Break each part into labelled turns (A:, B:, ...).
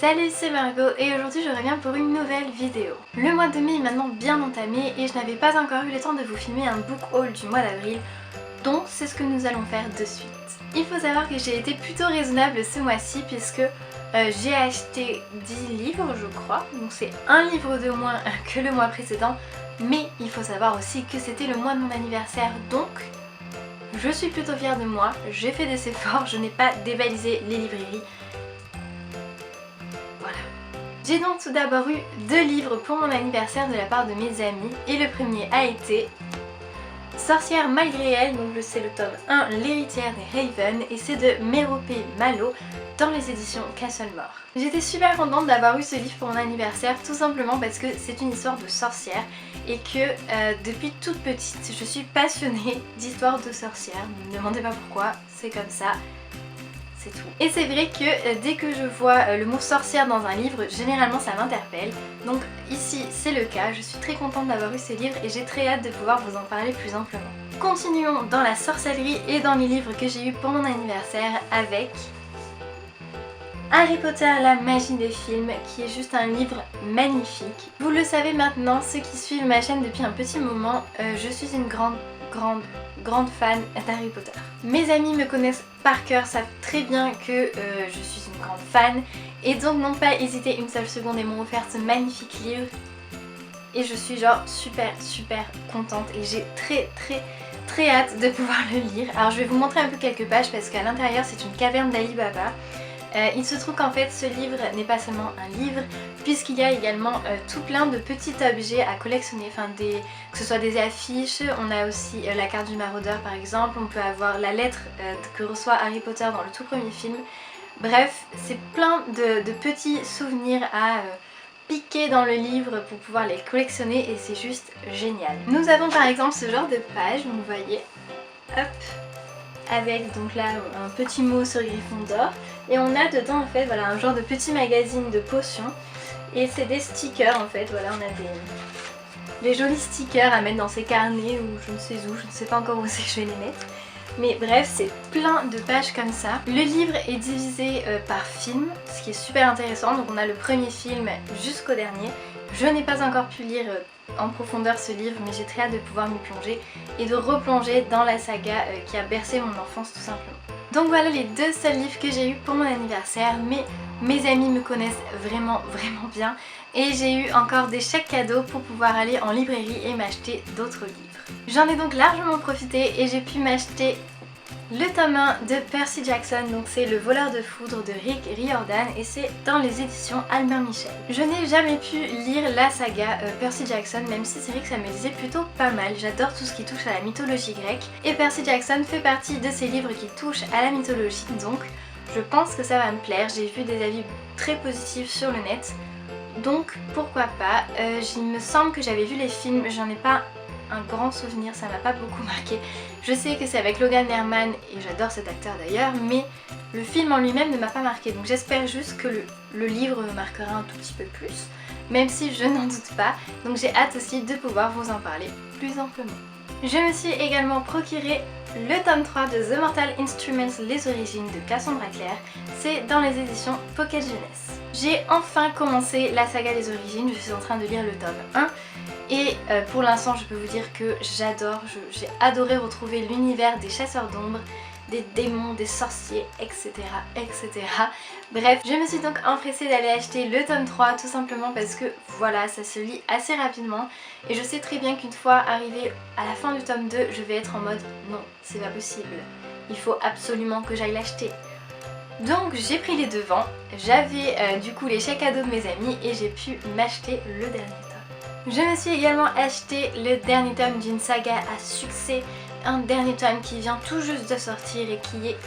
A: Salut, c'est Margot et aujourd'hui je reviens pour une nouvelle vidéo. Le mois de mai est maintenant bien entamé et je n'avais pas encore eu le temps de vous filmer un book haul du mois d'avril, donc c'est ce que nous allons faire de suite. Il faut savoir que j'ai été plutôt raisonnable ce mois-ci puisque j'ai acheté 10 livres je crois, donc c'est un livre de moins que le mois précédent, mais il faut savoir aussi que c'était le mois de mon anniversaire, donc je suis plutôt fière de moi, j'ai fait des efforts, je n'ai pas dévalisé les librairies. J'ai donc tout d'abord eu 2 livres pour mon anniversaire de la part de mes amis et le premier a été Sorcière malgré elle, donc c'est le tome 1, L'héritière des Raven, et c'est de Méropée Malo dans les éditions Castlemore. J'étais super contente d'avoir eu ce livre pour mon anniversaire tout simplement parce que c'est une histoire de sorcière et que depuis toute petite je suis passionnée d'histoires de sorcières, ne me demandez pas pourquoi, c'est comme ça. Tout. Et c'est vrai que dès que je vois le mot sorcière dans un livre, généralement ça m'interpelle. Donc ici c'est le cas, je suis très contente d'avoir eu ce livre et j'ai très hâte de pouvoir vous en parler plus amplement. Continuons dans la sorcellerie et dans les livres que j'ai eu pour mon anniversaire avec Harry Potter, la magie des films, qui est juste un livre magnifique. Vous le savez maintenant, ceux qui suivent ma chaîne depuis un petit moment, je suis une grande fan d'Harry Potter. Mes amis me connaissent par cœur, savent très bien que je suis une grande fan et donc n'ont pas hésité une seule seconde et m'ont offert ce magnifique livre et je suis genre super contente et j'ai très hâte de pouvoir le lire. Alors je vais vous montrer un peu quelques pages parce qu'à l'intérieur c'est une caverne d'Ali Baba. Il se trouve qu'en fait ce livre n'est pas seulement un livre puisqu'il y a également tout plein de petits objets à collectionner, enfin que ce soit des affiches, on a aussi la carte du maraudeur par exemple, on peut avoir la lettre que reçoit Harry Potter dans le tout premier film. Bref, c'est plein de petits souvenirs à piquer dans le livre pour pouvoir les collectionner et c'est juste génial. Nous avons par exemple ce genre de page, vous voyez, hop, avec donc là un petit mot sur Gryffondor et on a dedans en fait voilà un genre de petit magazine de potions et c'est des stickers en fait, voilà on a des jolis stickers à mettre dans ces carnets ou je ne sais où, je ne sais pas encore où c'est que je vais les mettre. Mais bref, c'est plein de pages comme ça. Le livre est divisé par film, ce qui est super intéressant. Donc on a le premier film jusqu'au dernier. Je n'ai pas encore pu lire en profondeur ce livre, mais j'ai très hâte de pouvoir m'y plonger et de replonger dans la saga qui a bercé mon enfance tout simplement. Donc voilà les 2 seuls livres que j'ai eu pour mon anniversaire, mais mes amis me connaissent vraiment bien et j'ai eu encore des chèques cadeaux pour pouvoir aller en librairie et m'acheter d'autres livres. J'en ai donc largement profité et j'ai pu m'acheter le tome 1 de Percy Jackson, donc c'est Le voleur de foudre de Rick Riordan et c'est dans les éditions Albert Michel. Je n'ai jamais pu lire la saga Percy Jackson, même si c'est vrai que ça me disait plutôt pas mal. J'adore tout ce qui touche à la mythologie grecque et Percy Jackson fait partie de ces livres qui touchent à la mythologie, donc je pense que ça va me plaire. J'ai vu des avis très positifs sur le net, donc pourquoi pas. Il me semble que j'avais vu les films, j'en ai pas un grand souvenir, ça m'a pas beaucoup marqué. Je sais que c'est avec Logan Lerman et j'adore cet acteur d'ailleurs, mais le film en lui-même ne m'a pas marqué, donc j'espère juste que le livre me marquera un tout petit peu plus, même si je n'en doute pas, donc j'ai hâte aussi de pouvoir vous en parler plus amplement. Je me suis également procuré le tome 3 de The Mortal Instruments, les origines de Cassandra Clare, c'est dans les éditions Pocket Jeunesse. J'ai enfin commencé la saga des origines, je suis en train de lire le tome 1 et pour l'instant je peux vous dire que j'adore, j'ai adoré retrouver l'univers des chasseurs d'ombre, des démons, des sorciers, etc. Bref, je me suis donc empressée d'aller acheter le tome 3 tout simplement parce que voilà, ça se lit assez rapidement et je sais très bien qu'une fois arrivée à la fin du tome 2, je vais être en mode non, c'est pas possible, il faut absolument que j'aille l'acheter. Donc j'ai pris les devants, j'avais du coup les chèques cadeaux de mes amis et j'ai pu m'acheter le dernier tome. Je me suis également acheté le dernier tome d'une saga à succès, un dernier tome qui vient tout juste de sortir et qui est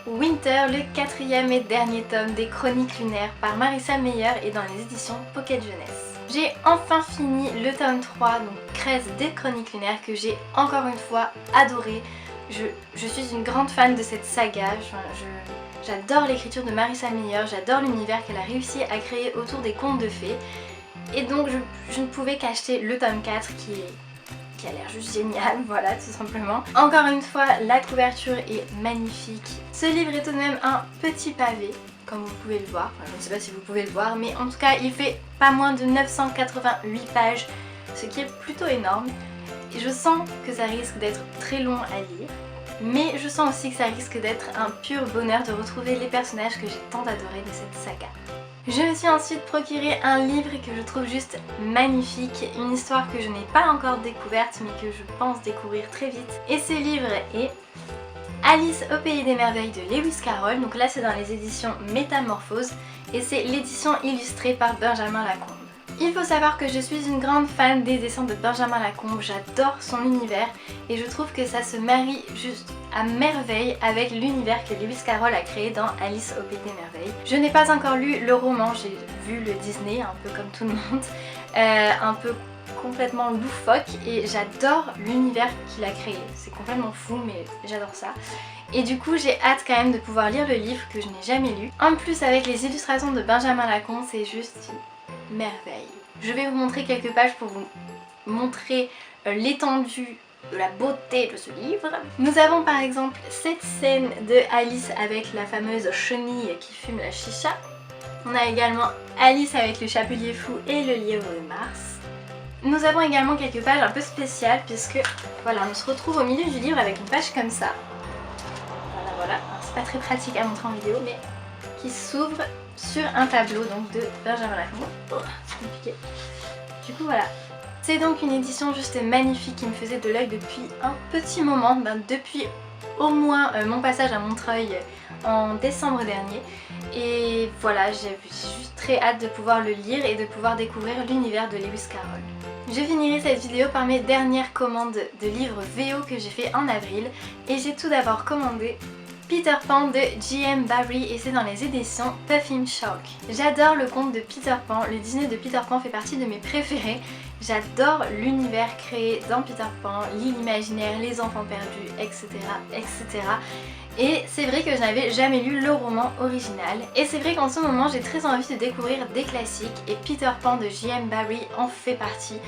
A: Winter, le 4e et dernier tome des Chroniques lunaires par Marissa Meyer et dans les éditions Pocket Jeunesse. J'ai enfin fini le tome 3, donc Cresse des Chroniques lunaires, que j'ai encore une fois adoré. Je suis une grande fan de cette saga, j'adore l'écriture de Marissa Meyer, j'adore l'univers qu'elle a réussi à créer autour des contes de fées. Et donc je ne pouvais qu'acheter le tome 4 qui a l'air juste génial, voilà tout simplement. Encore une fois, la couverture est magnifique. Ce livre est tout de même un petit pavé, comme vous pouvez le voir. Enfin, je ne sais pas si vous pouvez le voir, mais en tout cas il fait pas moins de 988 pages, ce qui est plutôt énorme. Et je sens que ça risque d'être très long à lire, mais je sens aussi que ça risque d'être un pur bonheur de retrouver les personnages que j'ai tant adorés de cette saga. Je me suis ensuite procuré un livre que je trouve juste magnifique, une histoire que je n'ai pas encore découverte mais que je pense découvrir très vite. Et ce livre est Alice au pays des merveilles de Lewis Carroll, donc là c'est dans les éditions Métamorphose et c'est l'édition illustrée par Benjamin Lacombe. Il faut savoir que je suis une grande fan des dessins de Benjamin Lacombe, j'adore son univers et je trouve que ça se marie juste à merveille avec l'univers que Lewis Carroll a créé dans Alice au pays des merveilles. Je n'ai pas encore lu le roman, j'ai vu le Disney un peu comme tout le monde, un peu complètement loufoque et j'adore l'univers qu'il a créé. C'est complètement fou mais j'adore ça. Et du coup j'ai hâte quand même de pouvoir lire le livre que je n'ai jamais lu. En plus avec les illustrations de Benjamin Lacombe c'est juste une merveille. Je vais vous montrer quelques pages pour vous montrer l'étendue de la beauté de ce livre. Nous avons par exemple cette scène de Alice avec la fameuse chenille qui fume la chicha. On a également Alice avec le chapelier fou et le lièvre de Mars. Nous avons également quelques pages un peu spéciales puisque voilà, on se retrouve au milieu du livre avec une page comme ça. Voilà. C'est pas très pratique à montrer en vidéo mais qui s'ouvre sur un tableau donc de Benjamin Lacombe. Oh, c'est compliqué. Du coup voilà. C'est donc une édition juste magnifique qui me faisait de l'œil depuis un petit moment, depuis au moins mon passage à Montreuil en décembre dernier. Et voilà, j'ai juste très hâte de pouvoir le lire et de pouvoir découvrir l'univers de Lewis Carroll. Je finirai cette vidéo par mes dernières commandes de livres VO que j'ai fait en avril. Et j'ai tout d'abord commandé Peter Pan de J.M. Barrie et c'est dans les éditions Puffin Shock. J'adore le conte de Peter Pan, le Disney de Peter Pan fait partie de mes préférés. J'adore l'univers créé dans Peter Pan, l'île imaginaire, les enfants perdus, etc. etc. Et c'est vrai que je n'avais jamais lu le roman original. Et c'est vrai qu'en ce moment j'ai très envie de découvrir des classiques et Peter Pan de J.M. Barrie en fait partie.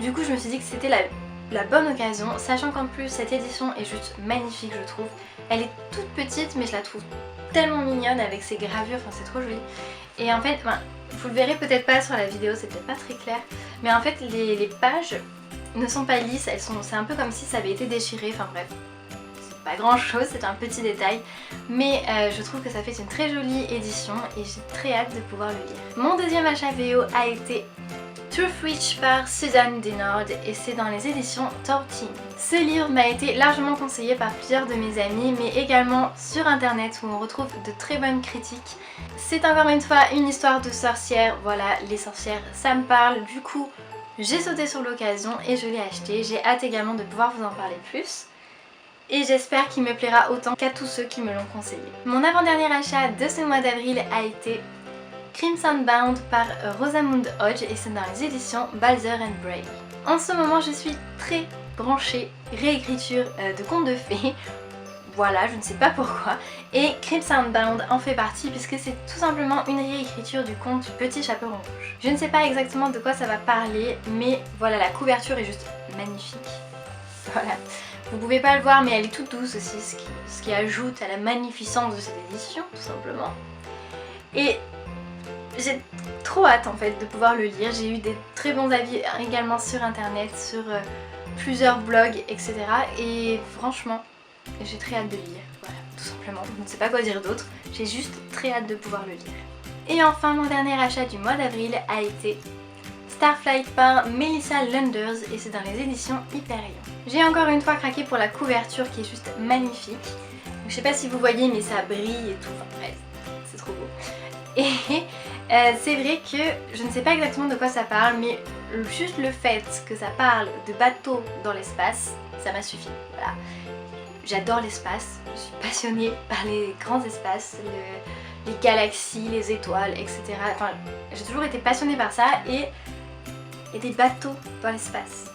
A: Du coup je me suis dit que c'était la bonne occasion, sachant qu'en plus cette édition est juste magnifique je trouve. Elle est toute petite mais je la trouve tellement mignonne avec ses gravures, enfin c'est trop joli. Et en fait, vous le verrez peut-être pas sur la vidéo, c'est peut-être pas très clair, mais en fait les pages ne sont pas lisses, c'est un peu comme si ça avait été déchiré, enfin bref. C'est pas grand chose, c'est un petit détail, mais je trouve que ça fait une très jolie édition et j'ai très hâte de pouvoir le lire. Mon deuxième achat VO a été Truthwitch par Suzanne Denard et c'est dans les éditions Tortine. Ce livre m'a été largement conseillé par plusieurs de mes amis mais également sur internet où on retrouve de très bonnes critiques. C'est encore une fois une histoire de sorcières, voilà, les sorcières ça me parle, du coup j'ai sauté sur l'occasion et je l'ai acheté. J'ai hâte également de pouvoir vous en parler plus. Et j'espère qu'il me plaira autant qu'à tous ceux qui me l'ont conseillé. Mon avant-dernier achat de ce mois d'avril a été Crimson Bound par Rosamund Hodge et c'est dans les éditions Balzer & Bray. En ce moment je suis très branchée réécriture de contes de fées, voilà je ne sais pas pourquoi, et Crimson Bound en fait partie puisque c'est tout simplement une réécriture du conte du Petit Chaperon Rouge. Je ne sais pas exactement de quoi ça va parler mais voilà la couverture est juste magnifique, voilà. Vous pouvez pas le voir mais elle est toute douce aussi ce qui ajoute à la magnificence de cette édition tout simplement. Et j'ai trop hâte en fait de pouvoir le lire, j'ai eu des très bons avis également sur internet, sur plusieurs blogs etc. Et franchement j'ai très hâte de le lire, voilà tout simplement, je ne sais pas quoi dire d'autre, j'ai juste très hâte de pouvoir le lire. Et enfin mon dernier achat du mois d'avril a été Starflight par Melissa Lunders et c'est dans les éditions Hyperion. J'ai encore une fois craqué pour la couverture qui est juste magnifique, je sais pas si vous voyez mais ça brille et tout, enfin bref, c'est trop beau. Et c'est vrai que je ne sais pas exactement de quoi ça parle mais juste le fait que ça parle de bateaux dans l'espace, ça m'a suffi, voilà. J'adore l'espace, je suis passionnée par les grands espaces, les galaxies, les étoiles, etc. Enfin, j'ai toujours été passionnée par ça et des bateaux dans l'espace.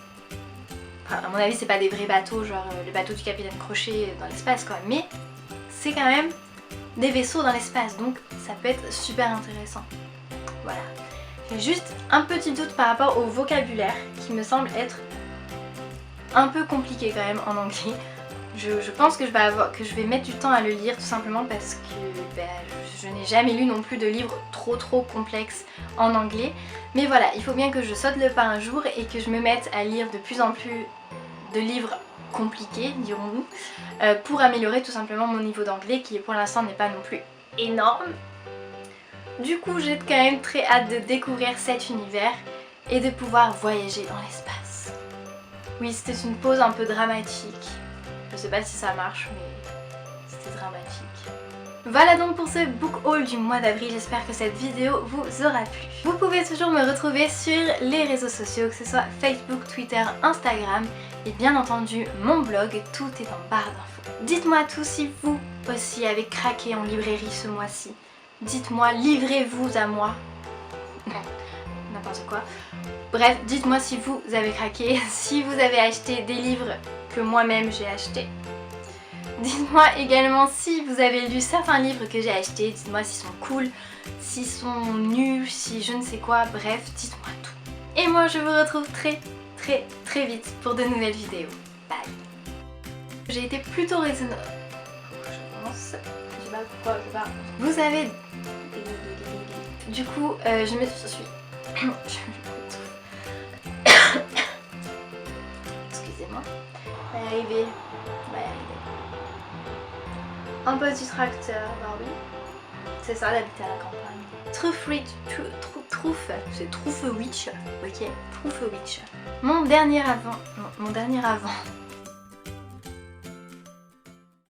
A: Enfin, à mon avis c'est pas des vrais bateaux genre le bateau du capitaine Crochet dans l'espace quoi, mais c'est quand même des vaisseaux dans l'espace donc ça peut être super intéressant. Voilà. J'ai juste un petit doute par rapport au vocabulaire qui me semble être un peu compliqué quand même en anglais. Je pense que je vais mettre du temps à le lire tout simplement parce que je n'ai jamais lu non plus de livres trop complexes en anglais. Mais voilà, il faut bien que je saute le pas un jour et que je me mette à lire de plus en plus de livres compliqués, dirons-nous, pour améliorer tout simplement mon niveau d'anglais qui pour l'instant n'est pas non plus énorme. Du coup, j'ai quand même très hâte de découvrir cet univers et de pouvoir voyager dans l'espace. Oui, c'était une pause un peu dramatique. Je sais pas si ça marche, mais c'était dramatique. Voilà donc pour ce book haul du mois d'avril, j'espère que cette vidéo vous aura plu. Vous pouvez toujours me retrouver sur les réseaux sociaux, que ce soit Facebook, Twitter, Instagram et bien entendu mon blog, tout est en barre d'infos. Dites-moi tout si vous aussi avez craqué en librairie ce mois-ci. Dites-moi, livrez-vous à moi. Non, n'importe quoi. Bref, dites-moi si vous avez craqué, si vous avez acheté des livres que moi-même j'ai achetés. Dites-moi également si vous avez lu certains livres que j'ai achetés, dites-moi s'ils sont cool, s'ils sont nuls, si je ne sais quoi, bref, dites-moi tout. Et moi je vous retrouve très vite pour de nouvelles vidéos. Bye. J'ai été plutôt raisonnable. Je commence. Je sais pas pourquoi, je sais pas. Vous avez... Du coup, je me suis... Excusez-moi. On va y arriver. On va y arriver. Un petit tracteur, bah oui. C'est ça d'habiter à la campagne. Trouffe, c'est Troufewitch, ok, Troufewitch. Mon dernier avant,